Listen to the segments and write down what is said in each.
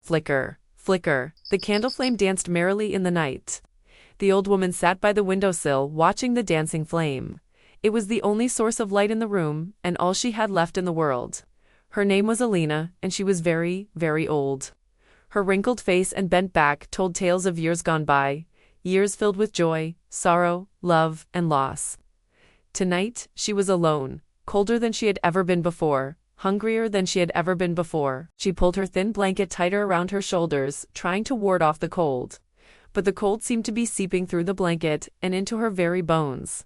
Flicker, flicker, the candle flame danced merrily in the night. The old woman sat by the windowsill watching the dancing flame. It was the only source of light in the room, and all she had left in the world. Her name was Alina, and she was very, very old. Her wrinkled face and bent back told tales of years gone by, years filled with joy, sorrow, love, and loss. Tonight, she was alone, colder than she had ever been before, hungrier than she had ever been before. She pulled her thin blanket tighter around her shoulders, trying to ward off the cold. But the cold seemed to be seeping through the blanket and into her very bones.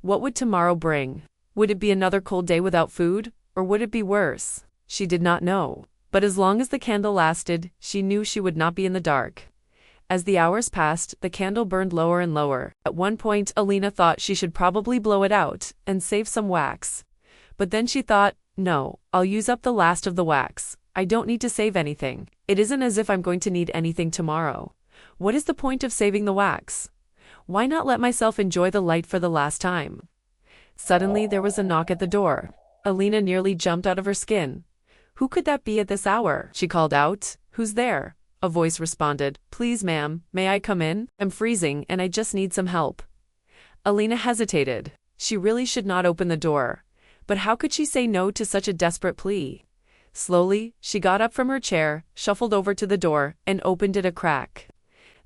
What would tomorrow bring? Would it be another cold day without food, or would it be worse? She did not know. But as long as the candle lasted, she knew she would not be in the dark. As the hours passed, the candle burned lower and lower. At one point, Alina thought she should probably blow it out and save some wax. But then she thought, no, I'll use up the last of the wax. I don't need to save anything. It isn't as if I'm going to need anything tomorrow. What is the point of saving the wax? Why not let myself enjoy the light for the last time? Suddenly there was a knock at the door. Alina nearly jumped out of her skin. Who could that be at this hour? She called out. Who's there? A voice responded. Please, ma'am, may I come in? I'm freezing and I just need some help. Alina hesitated. She really should not open the door. But how could she say no to such a desperate plea? Slowly, she got up from her chair, shuffled over to the door, and opened it a crack.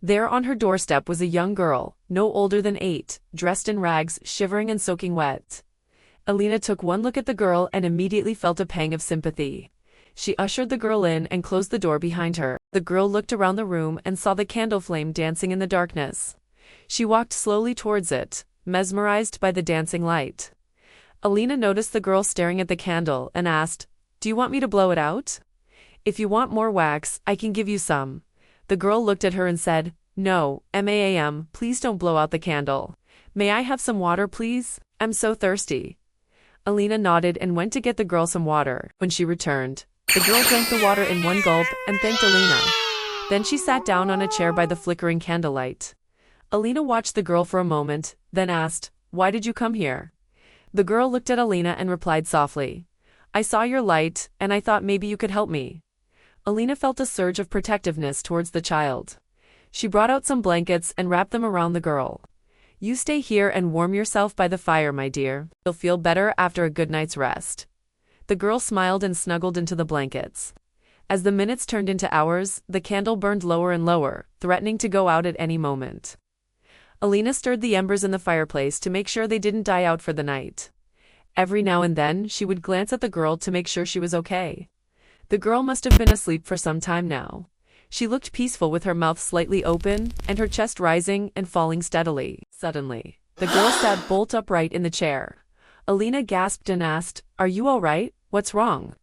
There on her doorstep was a young girl, no older than 8, dressed in rags, shivering and soaking wet. Alina took one look at the girl and immediately felt a pang of sympathy. She ushered the girl in and closed the door behind her. The girl looked around the room and saw the candle flame dancing in the darkness. She walked slowly towards it, mesmerized by the dancing light. Alina noticed the girl staring at the candle and asked, Do you want me to blow it out? If you want more wax, I can give you some. The girl looked at her and said, No, ma'am, please don't blow out the candle. May I have some water, please? I'm so thirsty. Alina nodded and went to get the girl some water. When she returned, the girl drank the water in one gulp and thanked Alina. Then she sat down on a chair by the flickering candlelight. Alina watched the girl for a moment, then asked, Why did you come here? The girl looked at Alina and replied softly, I saw your light, and I thought maybe you could help me. Alina felt a surge of protectiveness towards the child. She brought out some blankets and wrapped them around the girl. You stay here and warm yourself by the fire, my dear. You'll feel better after a good night's rest. The girl smiled and snuggled into the blankets. As the minutes turned into hours, the candle burned lower and lower, threatening to go out at any moment. Alina stirred the embers in the fireplace to make sure they didn't die out for the night. Every now and then, she would glance at the girl to make sure she was okay. The girl must have been asleep for some time now. She looked peaceful with her mouth slightly open and her chest rising and falling steadily. Suddenly, the girl sat bolt upright in the chair. Alina gasped and asked, Are you all right? What's wrong?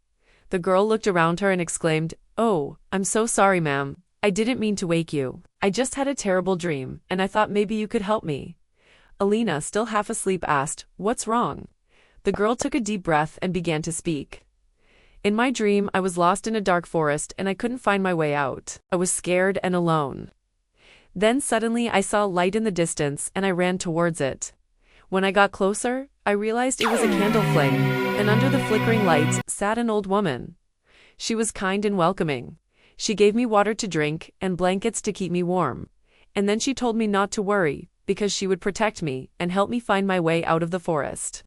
The girl looked around her and exclaimed, Oh, I'm so sorry, ma'am. I didn't mean to wake you. I just had a terrible dream, and I thought maybe you could help me. Alina, still half asleep, asked, What's wrong? The girl took a deep breath and began to speak. In my dream, I was lost in a dark forest and I couldn't find my way out. I was scared and alone. Then suddenly I saw a light in the distance and I ran towards it. When I got closer, I realized it was a candle flame, and under the flickering light sat an old woman. She was kind and welcoming. She gave me water to drink and blankets to keep me warm. And then she told me not to worry, because she would protect me and help me find my way out of the forest.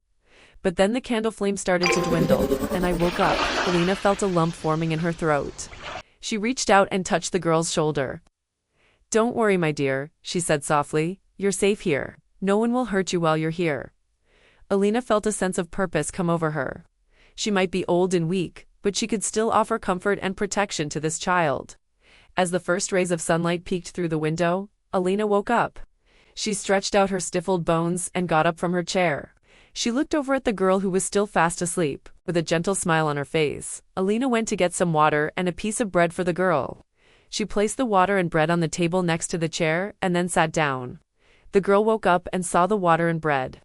But then the candle flame started to dwindle, and I woke up. Alina felt a lump forming in her throat. She reached out and touched the girl's shoulder. Don't worry, my dear, she said softly. You're safe here. No one will hurt you while you're here. Alina felt a sense of purpose come over her. She might be old and weak, but she could still offer comfort and protection to this child. As the first rays of sunlight peeked through the window, Alina woke up. She stretched out her stiff old bones and got up from her chair. She looked over at the girl who was still fast asleep. With a gentle smile on her face, Alina went to get some water and a piece of bread for the girl. She placed the water and bread on the table next to the chair and then sat down. The girl woke up and saw the water and bread.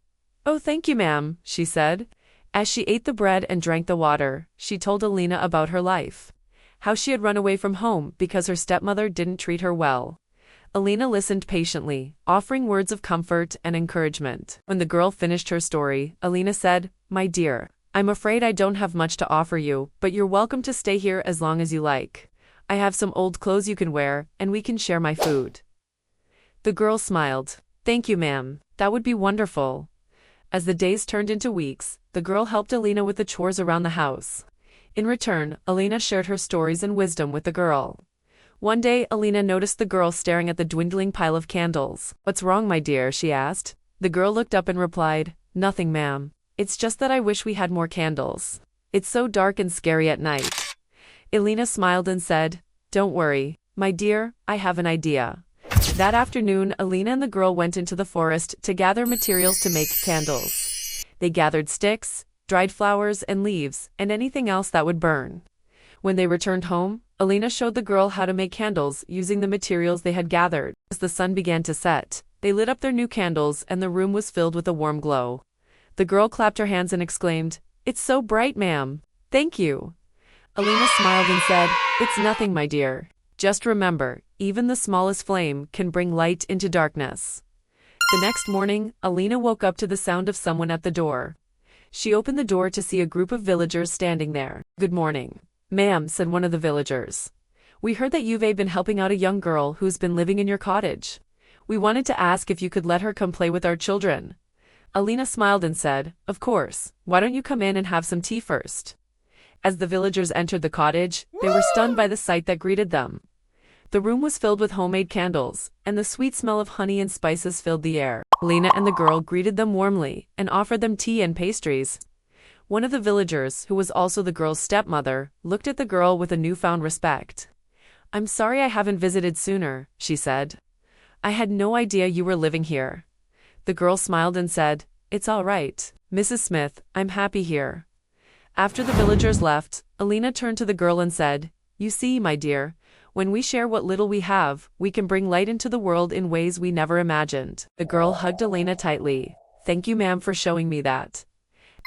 Oh, thank you, ma'am, she said. As she ate the bread and drank the water, she told Alina about her life. How she had run away from home because her stepmother didn't treat her well. Alina listened patiently, offering words of comfort and encouragement. When the girl finished her story, Alina said, My dear, I'm afraid I don't have much to offer you, but you're welcome to stay here as long as you like. I have some old clothes you can wear, and we can share my food. The girl smiled. Thank you, ma'am. That would be wonderful. As the days turned into weeks, the girl helped Alina with the chores around the house. In return, Alina shared her stories and wisdom with the girl. One day, Alina noticed the girl staring at the dwindling pile of candles. What's wrong, my dear? She asked. The girl looked up and replied, Nothing, ma'am. It's just that I wish we had more candles. It's so dark and scary at night. Alina smiled and said, Don't worry, my dear, I have an idea. That afternoon, Alina and the girl went into the forest to gather materials to make candles. They gathered sticks, dried flowers and leaves, and anything else that would burn. When they returned home, Alina showed the girl how to make candles using the materials they had gathered. As the sun began to set, they lit up their new candles and the room was filled with a warm glow. The girl clapped her hands and exclaimed, It's so bright, ma'am. Thank you. Alina smiled and said, It's nothing, my dear. Just remember, even the smallest flame can bring light into darkness. The next morning, Alina woke up to the sound of someone at the door. She opened the door to see a group of villagers standing there. Good morning. Ma'am, said one of the villagers. We heard that you've been helping out a young girl who's been living in your cottage. We wanted to ask if you could let her come play with our children. Alina smiled and said, Of course. Why don't you come in and have some tea first? As the villagers entered the cottage, they were stunned by the sight that greeted them. The room was filled with homemade candles, and the sweet smell of honey and spices filled the air. Alina and the girl greeted them warmly and offered them tea and pastries. One of the villagers, who was also the girl's stepmother, looked at the girl with a newfound respect. I'm sorry I haven't visited sooner, she said. I had no idea you were living here. The girl smiled and said, It's all right, Mrs. Smith, I'm happy here. After the villagers left, Alina turned to the girl and said, You see, my dear, when we share what little we have, we can bring light into the world in ways we never imagined. The girl hugged Alina tightly. Thank you, ma'am, for showing me that.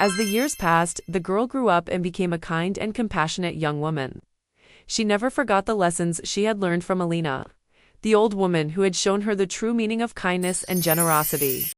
As the years passed, the girl grew up and became a kind and compassionate young woman. She never forgot the lessons she had learned from Alina, the old woman who had shown her the true meaning of kindness and generosity.